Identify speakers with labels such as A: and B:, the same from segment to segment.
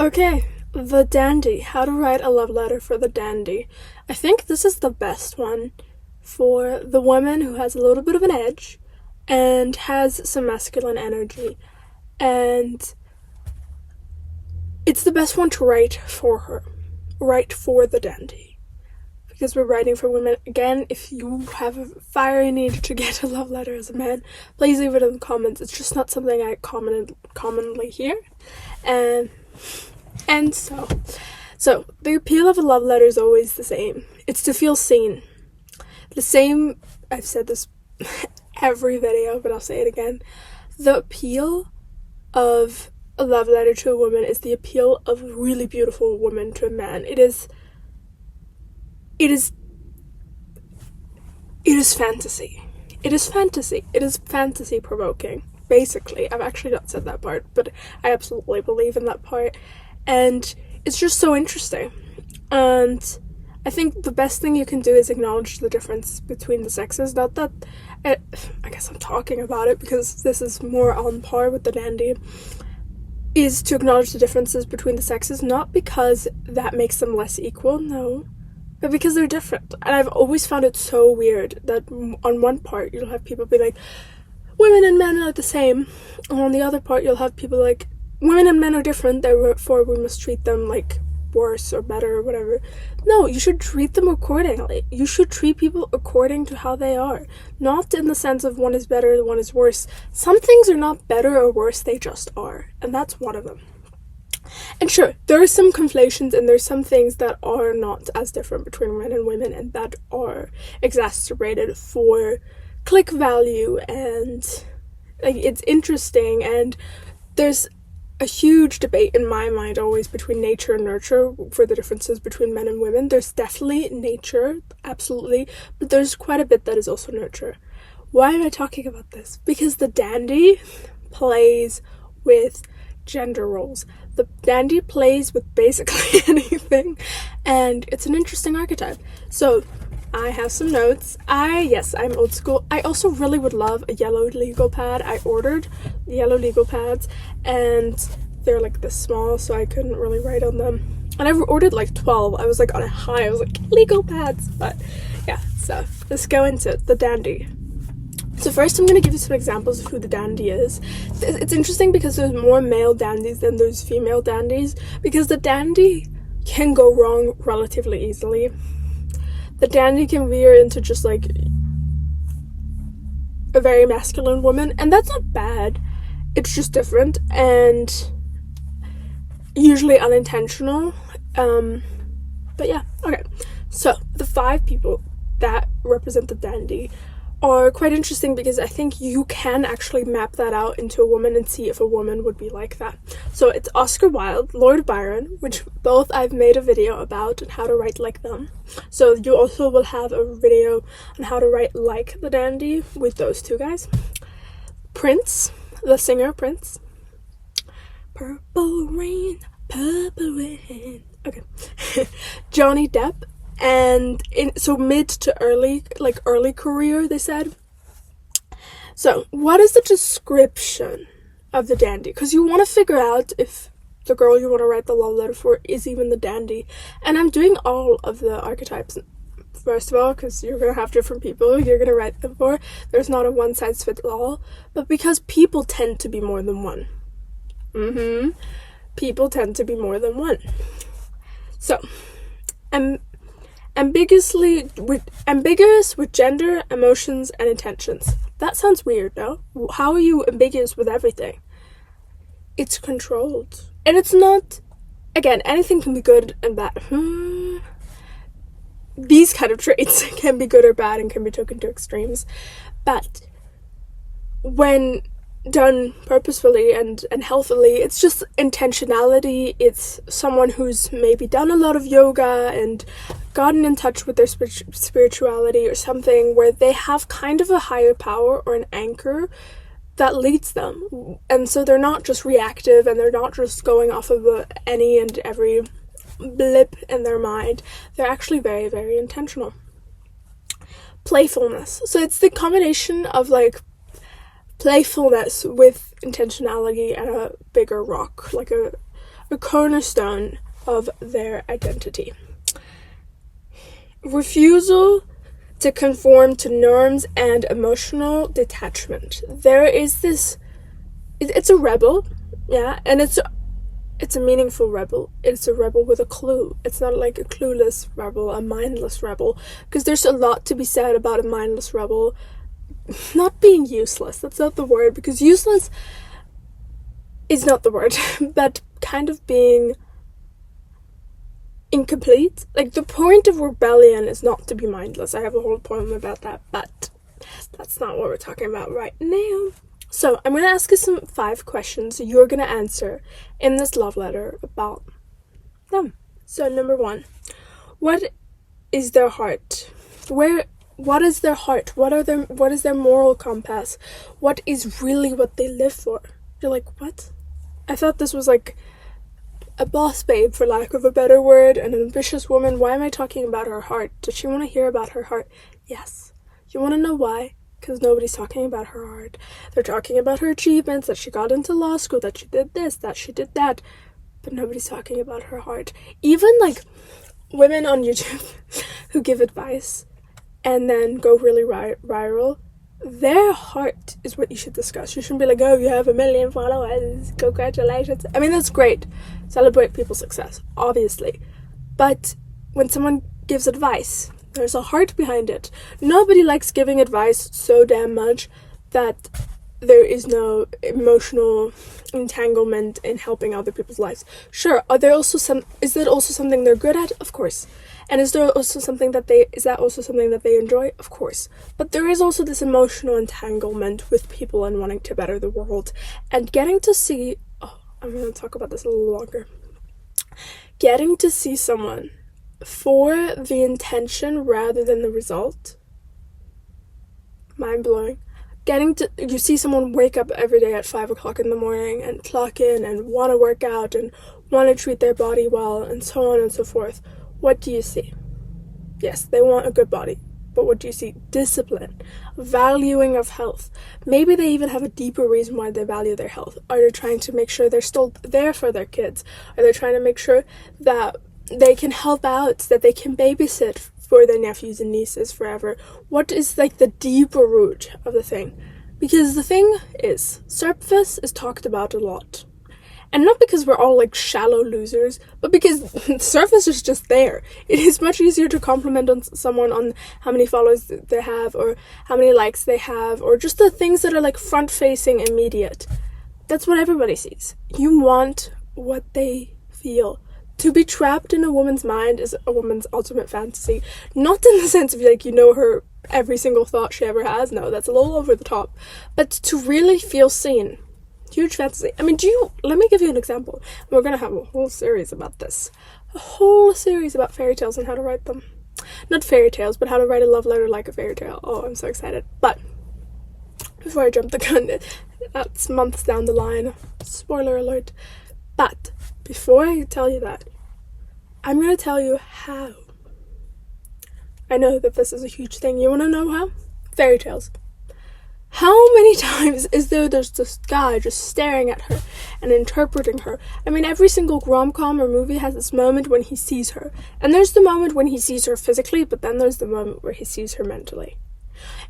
A: Okay, the dandy. How to write a love letter for the dandy. I think this is the best one for the woman who has a little bit of an edge and has some masculine energy. And it's the best one to write for her. Write for the dandy. Because we're writing for women. Again, if you have a fiery need to get a love letter as a man, please leave it in the comments. It's just not something I commonly hear. And so the appeal of a love letter is always the same. It's to feel seen. The same, I've said this every video, but I'll say it again. The appeal of a love letter to a woman is the appeal of a really beautiful woman to a man. It is fantasy. It is fantasy. It is fantasy provoking. Basically, I've actually not said that part, but I absolutely believe in that part. And it's just so interesting. And I think the best thing you can do is acknowledge the difference between the sexes. Not that, I guess I'm talking about it because this is more on par with the dandy, is to acknowledge the differences between the sexes, not because that makes them less equal, no, but because they're different. And I've always found it so weird that on one part you'll have people be like, women and men are the same, and on the other part you'll have people like, women and men are different, therefore we must treat them like worse or better or whatever. No, you should treat them accordingly. You should treat people according to how they are, not in the sense of one is better, one is worse. Some things are not better or worse, they just are, and that's one of them. And sure, there are some conflations and there's some things that are not as different between men and women and that are exacerbated for click value, and like it's interesting, and there's a huge debate in my mind always between nature and nurture for the differences between men and women. There's definitely nature, absolutely, but there's quite a bit that is also nurture. Why am I talking about this? Because the dandy plays with gender roles. The dandy plays with basically anything, and it's an interesting archetype. So I have some notes. I'm old school. I also really would love a yellow legal pad. I ordered yellow legal pads and they're like this small, so I couldn't really write on them. And I ordered like 12. I was like on a high. I was like, legal pads. But yeah, so let's go into it. The dandy. So first I'm going to give you some examples of who the dandy is. It's interesting because there's more male dandies than there's female dandies, because the dandy can go wrong relatively easily. The dandy can veer into just like a very masculine woman, and that's not bad. It's just different and usually unintentional. But yeah, okay. So the 5 people that represent the dandy are quite interesting because I think you can actually map that out into a woman and see if a woman would be like that. So it's Oscar Wilde, Lord Byron, which both I've made a video about and how to write like them. So you also will have a video on how to write like the dandy with those 2 guys. Prince, the singer Prince. Purple rain, purple rain. Okay. Johnny Depp. And so mid to early career, they said. So what is the description of the dandy? Because you want to figure out if the girl you want to write the love letter for is even the dandy. And I'm doing all of the archetypes, first of all, because you're going to have different people you're going to write them for. There's not a one size fits all. But because people tend to be more than one. People tend to be more than one. So, ambiguous with gender, emotions, and intentions. That sounds weird, no? How are you ambiguous with everything? It's controlled. And it's not, again, anything can be good and bad. These kind of traits can be good or bad and can be taken to extremes. But when done purposefully and healthily, it's just intentionality. It's someone who's maybe done a lot of yoga and gotten in touch with their spirituality or something, where they have kind of a higher power or an anchor that leads them, and so they're not just reactive and they're not just going off of any and every blip in their mind. They're actually very, very intentional. Playfulness. So it's the combination of like playfulness with intentionality and a bigger rock, like a the cornerstone of their identity. Refusal to conform to norms and emotional detachment. There is this, it's a rebel, yeah, and it's a meaningful rebel. It's a rebel with a clue. It's not like a clueless rebel, a mindless rebel, because there's a lot to be said about a mindless rebel not being useless. That's not the word, because useless is not the word, but kind of being incomplete. Like, the point of rebellion is not to be mindless. I have a whole poem about that, but that's not what we're talking about right now. So I'm going to ask you some 5 questions you're going to answer in this love letter about them. So number 1, what is their heart? What is their heart? What is their moral compass? What is really what they live for? You're like, what? I thought this was like a boss babe, for lack of a better word, an ambitious woman. Why am I talking about her heart? Does she want to hear about her heart? Yes. You want to know why? Because nobody's talking about her heart. They're talking about her achievements, that she got into law school, that she did this, that she did that, but nobody's talking about her heart. Even like women on YouTube who give advice and then go really viral, their heart is what you should discuss. You shouldn't be like, oh, you have 1 million followers, congratulations. I mean, that's great. Celebrate people's success, obviously. But when someone gives advice, there's a heart behind it. Nobody likes giving advice so damn much that there is no emotional entanglement in helping other people's lives. Sure, is that also something they're good at? Of course. And is that also something that they enjoy? Of course. But there is also this emotional entanglement with people and wanting to better the world. And getting to see, I'm going to talk about this a little longer. Getting to see someone for the intention rather than the result. Mind-blowing. You see someone wake up every day at 5 o'clock in the morning and clock in and want to work out and want to treat their body well and so on and so forth. What do you see? Yes, they want a good body, but what do you see? Discipline, valuing of health. Maybe they even have a deeper reason why they value their health. Are they trying to make sure they're still there for their kids? Are they trying to make sure that they can help out, that they can babysit for their nephews and nieces forever? What is like the deeper root of the thing? Because the thing is, surface is talked about a lot. And not because we're all like shallow losers, but because the surface is just there. It is much easier to compliment on someone on how many followers they have, or how many likes they have, or just the things that are like front-facing, immediate. That's what everybody sees. You want what they feel. To be trapped in a woman's mind is a woman's ultimate fantasy. Not in the sense of like, you know her every single thought she ever has. No, that's a little over the top. But to really feel seen. Huge fantasy. I mean, let me give you an example. We're going to have a whole series about this. A whole series about fairy tales and how to write them. Not fairy tales, but how to write a love letter like a fairy tale. Oh, I'm so excited. But before I jump the gun, that's months down the line. Spoiler alert. But before I tell you that, I'm going to tell you how. I know that this is a huge thing. You want to know how? Fairy tales. How many times is there's this guy just staring at her and interpreting her? I mean, every single rom-com or movie has this moment when he sees her. And there's the moment when he sees her physically, but then there's the moment where he sees her mentally.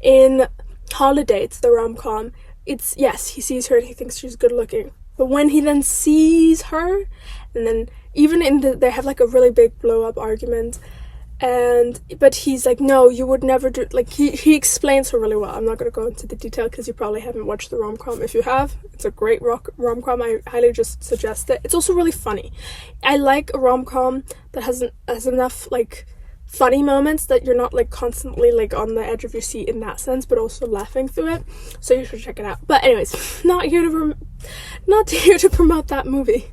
A: In Holiday, it's the rom-com. It's, yes, he sees her and he thinks she's good looking. But when he then sees her, and then even they have like a really big blow-up argument, but he's like, no, you would never do, like, he explains her really well. I'm not going to go into the detail because you probably haven't watched the rom-com. If you have, it's a great rom-com. I highly just suggest it. It's also really funny. I like a rom-com that has enough like funny moments that you're not like constantly like on the edge of your seat in that sense, but also laughing through it. So you should check it out. But anyways, not here to promote that movie.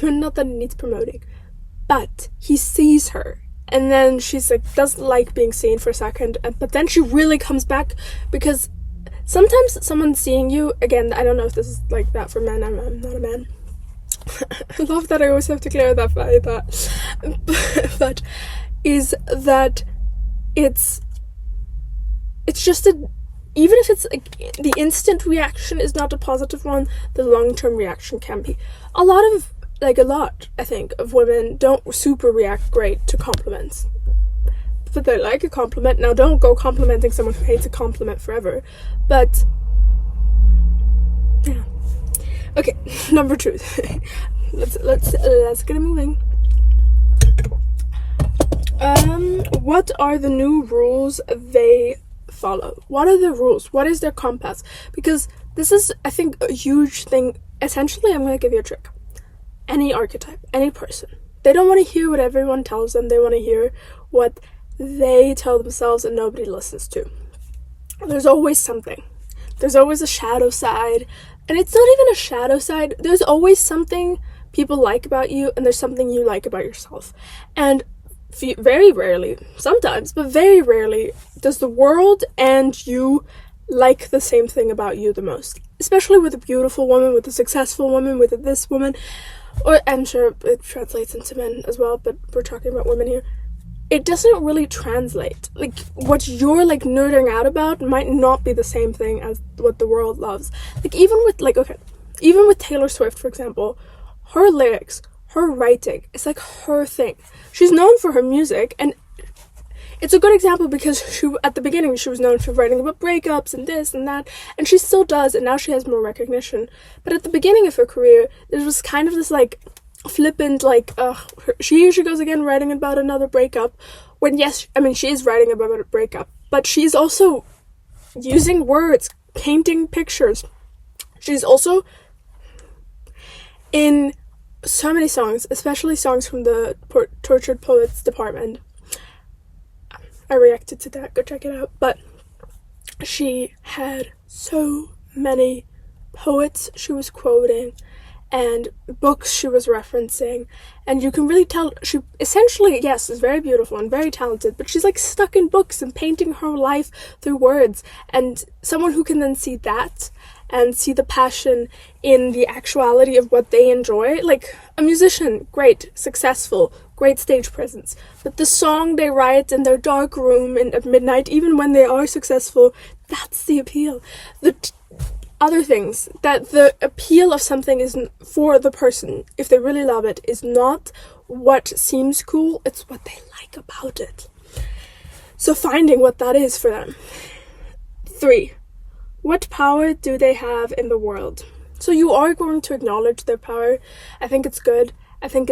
A: Not that it needs promoting. But he sees her. And then she's like, doesn't like being seen for a second. But then she really comes back, because sometimes someone seeing you, again, I don't know if this is like that for men. I'm not a man. I love that I always have to clear that by that. But is that it's just even if it's like the instant reaction is not a positive one, the long-term reaction can be. A lot of like a lot, I think, of women don't super react great to compliments. But they like a compliment. Now, don't go complimenting someone who hates a compliment forever. But, yeah. Okay, number 2. let's get it moving. What are the new rules they follow? What are the rules? What is their compass? Because this is, I think, a huge thing. Essentially, I'm going to give you a trick. Any archetype, any person, they don't want to hear what everyone tells them. They want to hear what they tell themselves and nobody listens to. There's always something. There's always a shadow side. And it's not even a shadow side. There's always something people like about you, and there's something you like about yourself. And very rarely, sometimes, but very rarely, does the world and you like the same thing about you the most. Especially with a beautiful woman, with a successful woman, with this woman. Or I'm sure it translates into men as well, but we're talking about women here. It doesn't really translate. Like, what you're, like, nerding out about might not be the same thing as what the world loves. Like, even with Taylor Swift, for example, her lyrics, her writing, it's like her thing. She's known for her music, and it's a good example because at the beginning she was known for writing about breakups and this and that, and she still does, and now she has more recognition. But at the beginning of her career, there was kind of this, like, flippant, like, here she goes again writing about another breakup, when yes, I mean, she is writing about a breakup, but she's also using words, painting pictures. She's also in so many songs, especially songs from the Tortured Poets department. I reacted to that, go check it out. But she had so many poets she was quoting and books she was referencing, and you can really tell she essentially, yes, is very beautiful and very talented, but she's like stuck in books and painting her life through words. And someone who can then see that and see the passion in the actuality of what they enjoy, like a musician, great, successful, great stage presence, but the song they write in their dark room at midnight, even when they are successful, that's the appeal. The other things, that the appeal of something is for the person, if they really love it, is not what seems cool, it's what they like about it. So finding what that is for them. 3. What power do they have in the world? So you are going to acknowledge their power. I think it's good. I think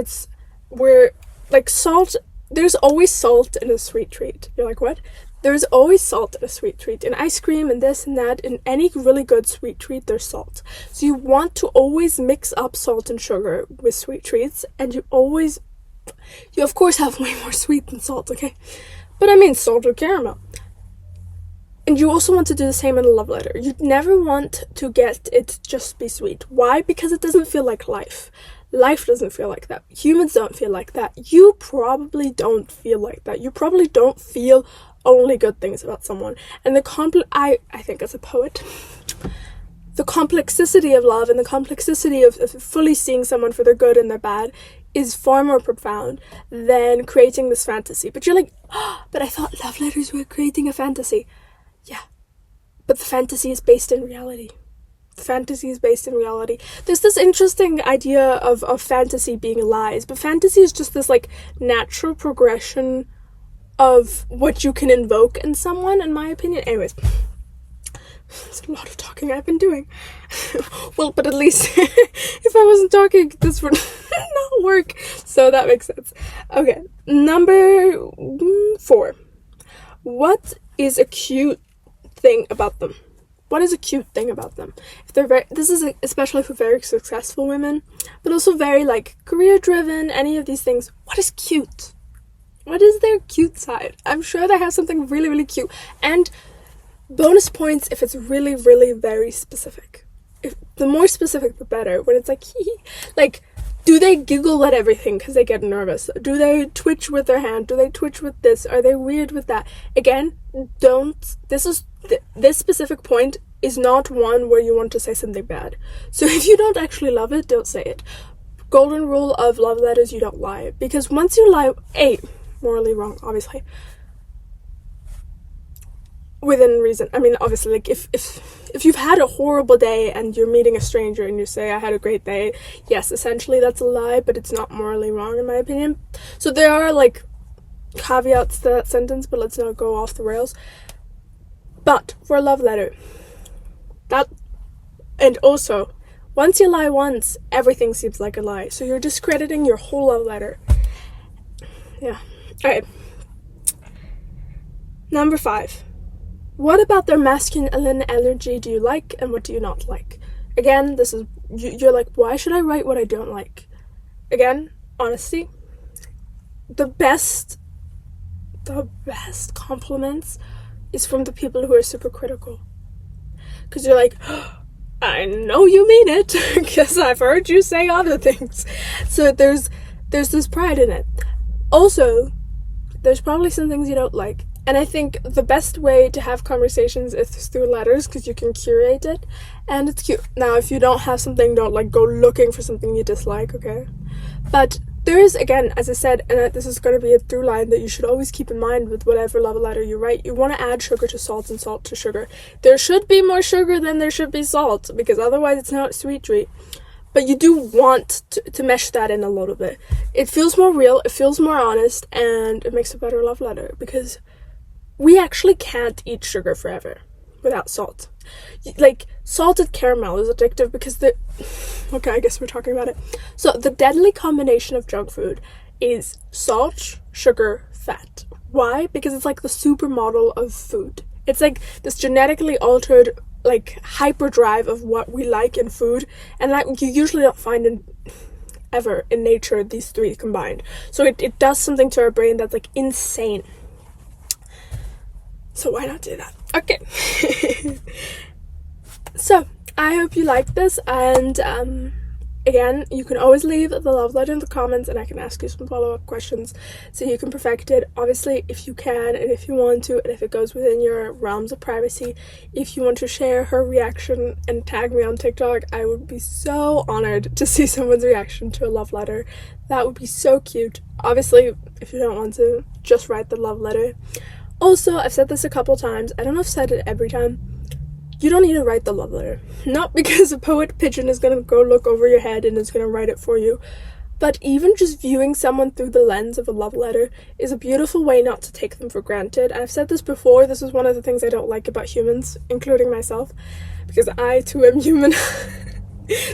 A: like salt, there's always salt in a sweet treat. You're like, what? There's always salt in a sweet treat. In ice cream and this and that, in any really good sweet treat, there's salt. So you want to always mix up salt and sugar with sweet treats, and you of course have way more sweet than salt, okay? But I mean salt or caramel. And you also want to do the same in a love letter. You never want to get it to just be sweet. Why? Because it doesn't feel like life. Life doesn't feel like that. Humans don't feel like that. You probably don't feel like that. You probably don't feel only good things about someone. And I think as a poet, the complexity of love and the complexity of fully seeing someone for their good and their bad is far more profound than creating this fantasy. But you're like, but I thought love letters were creating a fantasy. Yeah, but the fantasy is based in reality. Fantasy is based in reality. There's this interesting idea of fantasy being lies, but fantasy is just this, like, natural progression of what you can invoke in someone, in my opinion. Anyways, it's a lot of talking I've been doing. Well, but at least if I wasn't talking, this would not work. So that makes sense. Okay, number 4. What is a cute thing about them? What is a cute thing about them? If they're this is especially for very successful women, but also very, like, career driven, any of these things. What is cute? What is their cute side? I'm sure they have something really, really cute. And bonus points if it's really, really very specific. If the more specific, the better. When it's like, like, do they giggle at everything because they get nervous? Do they twitch with their hand? Do they twitch with this? Are they weird with that? Again, don't. This specific point is not one where you want to say something bad. So if you don't actually love it, don't say it. Golden rule of love letters: you don't lie. Because once you lie, morally wrong, obviously. within reason. I mean, obviously, like if you've had a horrible day and you're meeting a stranger and you say I had a great day, yes, essentially that's a lie, but it's not morally wrong in my opinion. So there are like caveats to that sentence, but let's not go off the rails. But for a love letter, that, and also, once you lie once, everything seems like a lie. So you're discrediting your whole love letter. Yeah. Alright. Number 5. What about their masculine energy do you like and what do you not like? Again, this is, you're like, why should I write what I don't like? Again, honesty. The best compliments is from the people who are super critical. Because you're like, oh, I know you mean it, because I've heard you say other things. So there's this pride in it. Also, there's probably some things you don't like. And I think the best way to have conversations is through letters, because you can curate it, and it's cute. Now, if you don't have something, don't like go looking for something you dislike, okay? But there is, again, as I said, and this is going to be a through line that you should always keep in mind with whatever love letter you write. You want to add sugar to salt and salt to sugar. There should be more sugar than there should be salt, because otherwise it's not a sweet treat. But you do want to mesh that in a little bit. It feels more real, it feels more honest, and it makes a better love letter, because we actually can't eat sugar forever without salt. Like, salted caramel is addictive because okay, I guess we're talking about it. So the deadly combination of junk food is salt, sugar, fat. Why? Because it's like the supermodel of food. It's like this genetically altered, like, hyperdrive of what we like in food, and that you usually don't find ever in nature, these three combined. So it does something to our brain that's like insane. So why not do that? Okay. So, I hope you liked this, and again, you can always leave the love letter in the comments and I can ask you some follow-up questions so you can perfect it. Obviously, if you can and if you want to, and if it goes within your realms of privacy, if you want to share her reaction and tag me on TikTok, I would be so honored to see someone's reaction to a love letter. That would be so cute. Obviously, if you don't want to, just write the love letter. Also, I've said this a couple times, I don't know if I've said it every time, you don't need to write the love letter. Not because a poet pigeon is going to go look over your head and is going to write it for you, but even just viewing someone through the lens of a love letter is a beautiful way not to take them for granted. And I've said this before, this is one of the things I don't like about humans, including myself, because I too am human.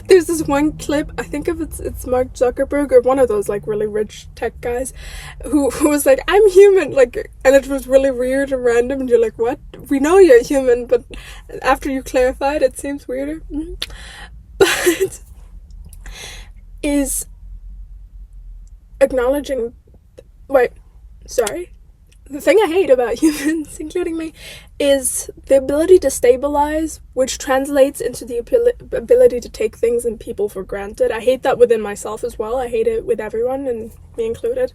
A: There's this one clip, I think if it's Mark Zuckerberg or one of those like really rich tech guys who was like, I'm human, like, and it was really weird and random, and you're like, what? We know you're human, but after you clarified, it seems weirder. But is acknowledging, the thing I hate about humans, including me, is the ability to stabilize, which translates into the ability to take things and people for granted. I hate that within myself as well. I hate it with everyone, and me included.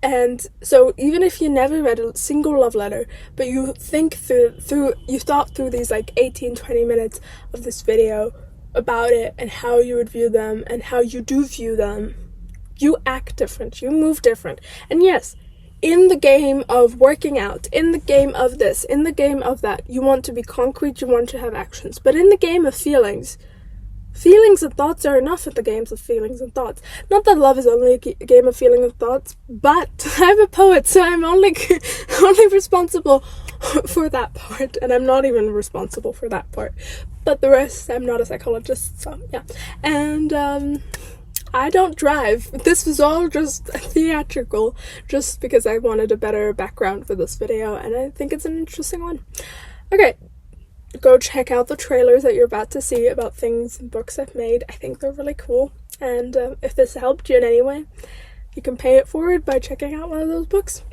A: And so even if you never read a single love letter, but you think you thought through these like 18-20 minutes of this video about it and how you would view them and how you do view them, you act different, you move different. And yes, in the game of working out, in the game of this, in the game of that, you want to be concrete, you want to have actions. But in the game of feelings and thoughts are enough at the games of feelings and thoughts. Not that love is only a game of feelings and thoughts, but I'm a poet, so I'm only responsible for that part, and I'm not even responsible for that part. But the rest, I'm not a psychologist, so yeah. And I don't drive. This was all just theatrical, just because I wanted a better background for this video, and I think it's an interesting one. Okay, go check out the trailers that you're about to see about things and books I've made. I think they're really cool, and if this helped you in any way, you can pay it forward by checking out one of those books.